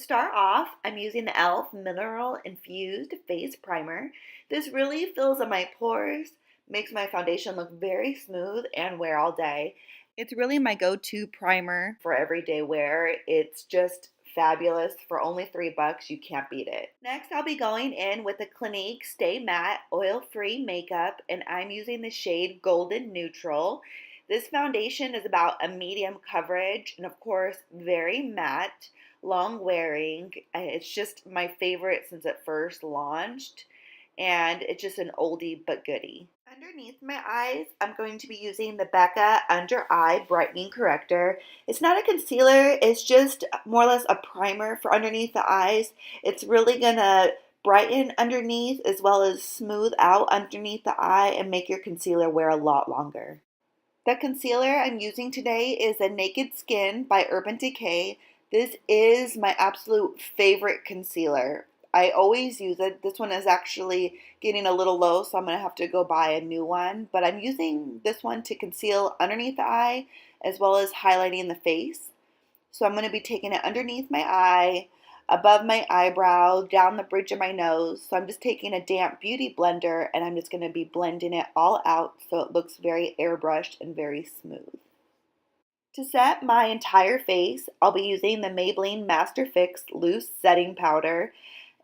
start off, I'm using the e.l.f. Mineral Infused Face Primer. This really fills in my pores, makes my foundation look very smooth and wear all day. It's really my go-to primer for everyday wear. It's just fabulous. For only $3, you can't beat it. Next, I'll be going in with the Clinique Stay Matte Oil-Free Makeup, and I'm using the shade Golden Neutral. This foundation is about a medium coverage and, of course, very matte, long wearing. It's just my favorite since it first launched, and it's just an oldie but goodie. Underneath my eyes, I'm going to be using the Becca Under Eye Brightening Corrector. It's not a concealer, it's just more or less a primer for underneath the eyes. It's really gonna brighten underneath as well as smooth out underneath the eye and make your concealer wear a lot longer. The concealer I'm using today is a Naked Skin by Urban Decay. This is my absolute favorite concealer. I always use it. This one is actually getting a little low, so I'm going to have to go buy a new one. But I'm using this one to conceal underneath the eye as well as highlighting the face. So I'm going to be taking it underneath my eye, above my eyebrow, down the bridge of my nose. So I'm just taking a damp beauty blender and I'm just going to be blending it all out so it looks very airbrushed and very smooth. To set my entire face, I'll be using the Maybelline Master Fix Loose Setting Powder.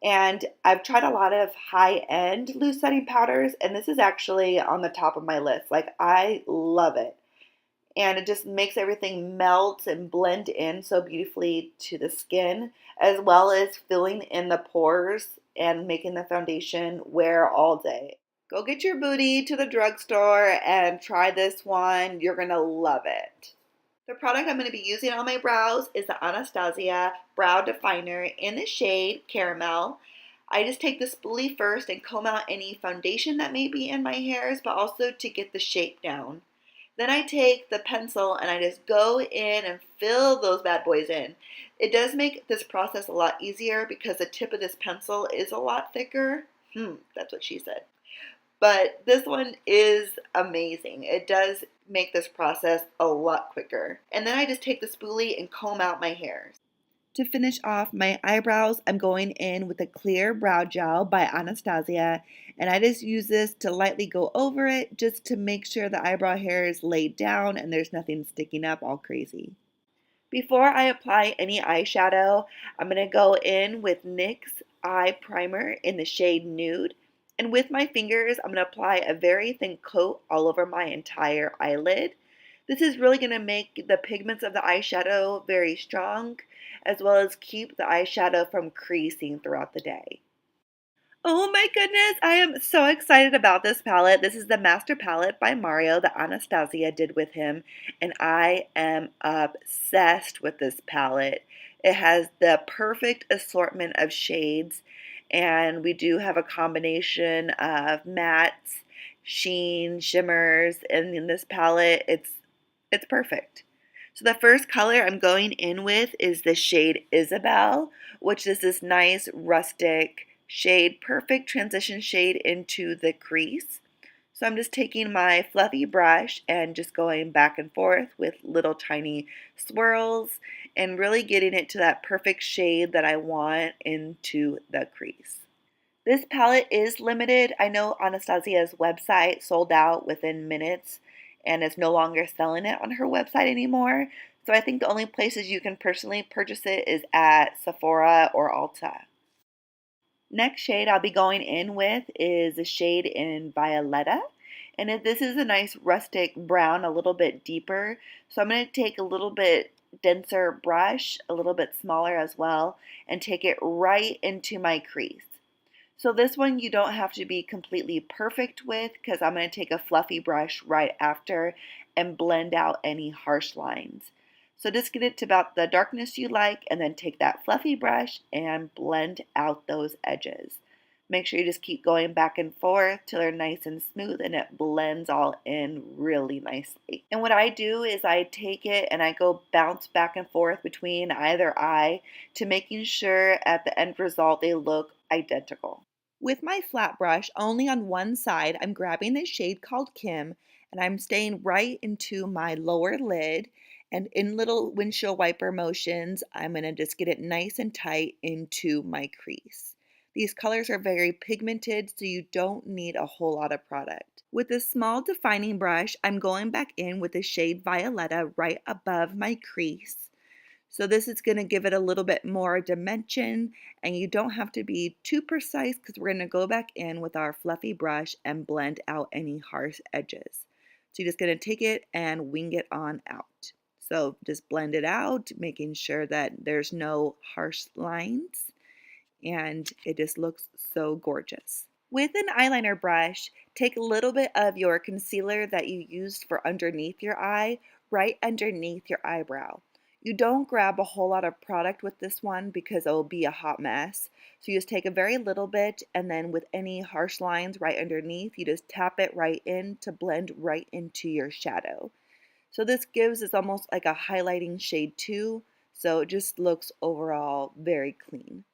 And I've tried a lot of high-end loose setting powders, and this is actually on the top of my list. Like, I love it. And it just makes everything melt and blend in so beautifully to the skin, as well as filling in the pores and making the foundation wear all day. Go get your booty to the drugstore and try this one. You're going to love it. The product I'm going to be using on my brows is the Anastasia Brow Definer in the shade Caramel. I just take the spoolie first and comb out any foundation that may be in my hairs, but also to get the shape down. Then I take the pencil and I just go in and fill those bad boys in. It does make this process a lot easier because the tip of this pencil is a lot thicker. That's what she said. But this one is amazing. It does make this process a lot quicker. And then I just take the spoolie and comb out my hairs. To finish off my eyebrows, I'm going in with a clear brow gel by Anastasia, and I just use this to lightly go over it just to make sure the eyebrow hair is laid down and there's nothing sticking up all crazy. Before I apply any eyeshadow, I'm going to go in with NYX Eye Primer in the shade Nude. And with my fingers, I'm going to apply a very thin coat all over my entire eyelid. This is really going to make the pigments of the eyeshadow very strong, as well as keep the eyeshadow from creasing throughout the day. Oh my goodness, I am so excited about this palette. This is the Master Palette by Mario that Anastasia did with him, and I am obsessed with this palette. It has the perfect assortment of shades, and we do have a combination of mattes, sheen, shimmers, and in this palette, it's perfect. So the first color I'm going in with is the shade Isabel, which is this nice rustic shade, perfect transition shade into the crease. So I'm just taking my fluffy brush and just going back and forth with little tiny swirls and really getting it to that perfect shade that I want into the crease. This palette is limited. I know Anastasia's website sold out within minutes and is no longer selling it on her website anymore. So I think the only places you can personally purchase it is at Sephora or Ulta. Next shade I'll be going in with is a shade in Violetta. And this is a nice rustic brown, a little bit deeper. So I'm going to take a little bit denser brush, a little bit smaller as well, and take it right into my crease. So this one you don't have to be completely perfect with because I'm going to take a fluffy brush right after and blend out any harsh lines. So just get it to about the darkness you like and then take that fluffy brush and blend out those edges. Make sure you just keep going back and forth till they're nice and smooth and it blends all in really nicely. And what I do is I take it and I go bounce back and forth between either eye to making sure at the end result they look identical. With my flat brush only on one side, I'm grabbing this shade called Kim and I'm staying right into my lower lid And in little windshield wiper motions, I'm going to just get it nice and tight into my crease. These colors are very pigmented, so you don't need a whole lot of product. With a small defining brush, I'm going back in with the shade Violetta right above my crease. So this is going to give it a little bit more dimension, and you don't have to be too precise because we're going to go back in with our fluffy brush and blend out any harsh edges. So you're just going to take it and wing it on out. So just blend it out, making sure that there's no harsh lines, and it just looks so gorgeous. With an eyeliner brush, take a little bit of your concealer that you used for underneath your eye, right underneath your eyebrow. You don't grab a whole lot of product with this one because it will be a hot mess. So you just take a very little bit, and then with any harsh lines right underneath, you just tap it right in to blend right into your shadow. So this gives us almost like a highlighting shade too, so it just looks overall very clean.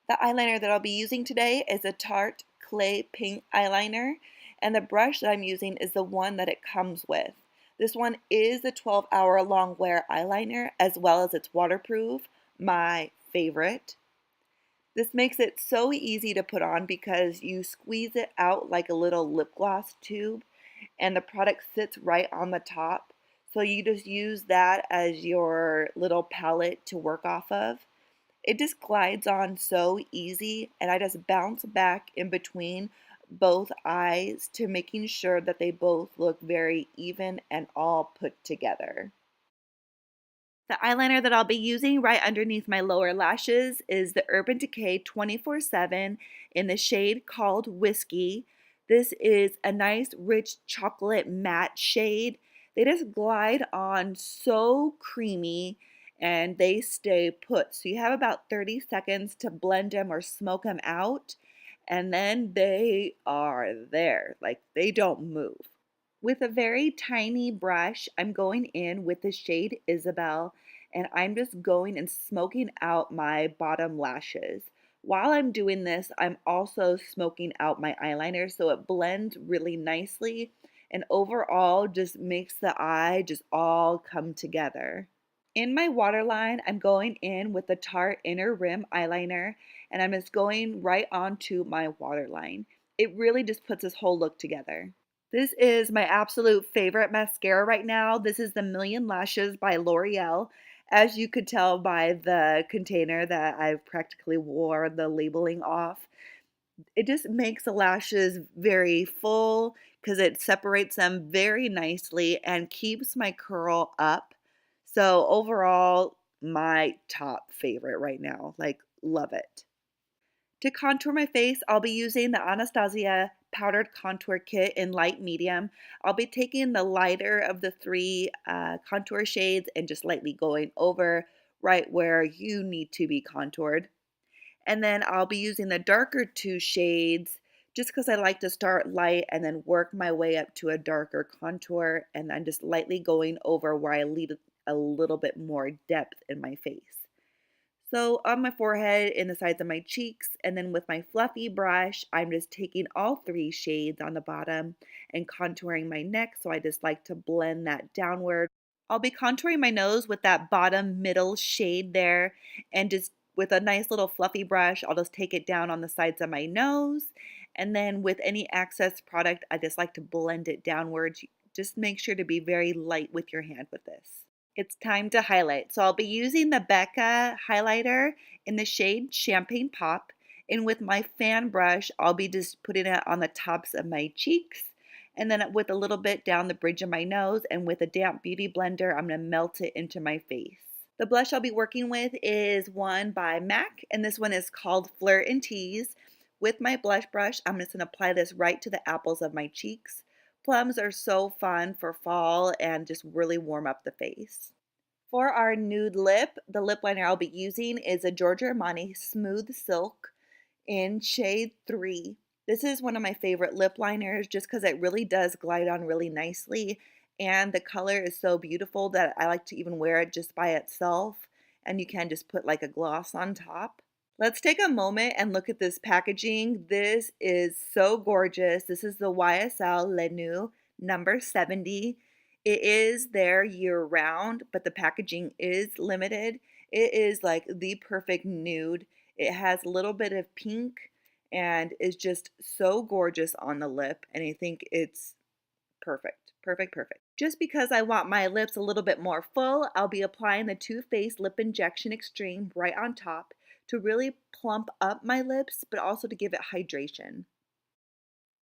The eyeliner that I'll be using today is a Tarte Clay Pink eyeliner, and the brush that I'm using is the one that it comes with. This one is a 12-hour long wear eyeliner, as well as it's waterproof, my favorite. This makes it so easy to put on because you squeeze it out like a little lip gloss tube, and the product sits right on the top. So you just use that as your little palette to work off of. It just glides on so easy, and I just bounce back in between both eyes to making sure that they both look very even and all put together. The eyeliner that I'll be using right underneath my lower lashes is the Urban Decay 24/7 in the shade called Whiskey. This is a nice rich chocolate matte shade. They just glide on so creamy and they stay put. So you have about 30 seconds to blend them or smoke them out, and then they are there. Like they don't move. With a very tiny brush, I'm going in with the shade Isabel, and I'm just going and smoking out my bottom lashes. While I'm doing this, I'm also smoking out my eyeliner so it blends really nicely and overall just makes the eye just all come together. In my waterline, I'm going in with the Tarte Inner Rim eyeliner, and I'm just going right onto my waterline. It really just puts this whole look together. This is my absolute favorite mascara right now. This is the Million Lashes by L'Oreal. As you could tell by the container that I've practically wore the labeling off, it just makes the lashes very full because it separates them very nicely and keeps my curl up. So overall, my top favorite right now. Like, love it. To contour my face, I'll be using the Anastasia Powdered Contour Kit in light medium. I'll be taking the lighter of the three contour shades and just lightly going over right where you need to be contoured. And then I'll be using the darker two shades just because I like to start light and then work my way up to a darker contour. And I'm just lightly going over where I need a little bit more depth in my face. So on my forehead, in the sides of my cheeks, and then with my fluffy brush, I'm just taking all three shades on the bottom and contouring my neck. So I just like to blend that downward. I'll be contouring my nose with that bottom middle shade there, and just with a nice little fluffy brush, I'll just take it down on the sides of my nose. And then with any excess product, I just like to blend it downwards. Just make sure to be very light with your hand with this. It's time to highlight. So I'll be using the Becca highlighter in the shade Champagne Pop. And with my fan brush, I'll be just putting it on the tops of my cheeks. And then with a little bit down the bridge of my nose. And with a damp beauty blender, I'm going to melt it into my face. The blush I'll be working with is one by MAC. And this one is called Flirt and Tease. With my blush brush, I'm just going to apply this right to the apples of my cheeks. Plums are so fun for fall and just really warm up the face. For our nude lip, the lip liner I'll be using is a Giorgio Armani Smooth Silk in shade 3. This is one of my favorite lip liners just because it really does glide on really nicely, and the color is so beautiful that I like to even wear it just by itself, and you can just put like a gloss on top. Let's take a moment and look at this packaging. This is so gorgeous. This is the YSL Lenu number 70. It is there year round, but the packaging is limited. It is like the perfect nude. It has a little bit of pink and is just so gorgeous on the lip. And I think it's perfect. Perfect, perfect. Just because I want my lips a little bit more full, I'll be applying the Too Faced Lip Injection Extreme right on top to really plump up my lips, but also to give it hydration.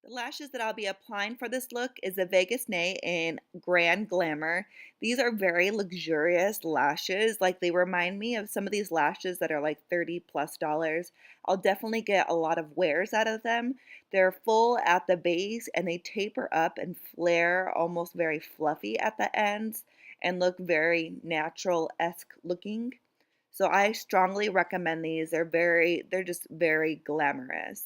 The lashes that I'll be applying for this look is the Vegas Nay in Grand Glamour. These are very luxurious lashes. Like they remind me of some of these lashes that are like 30 plus dollars. I'll definitely get a lot of wears out of them. They're full at the base and they taper up and flare almost very fluffy at the ends and look very natural-esque looking. So I strongly recommend these. They're just very glamorous.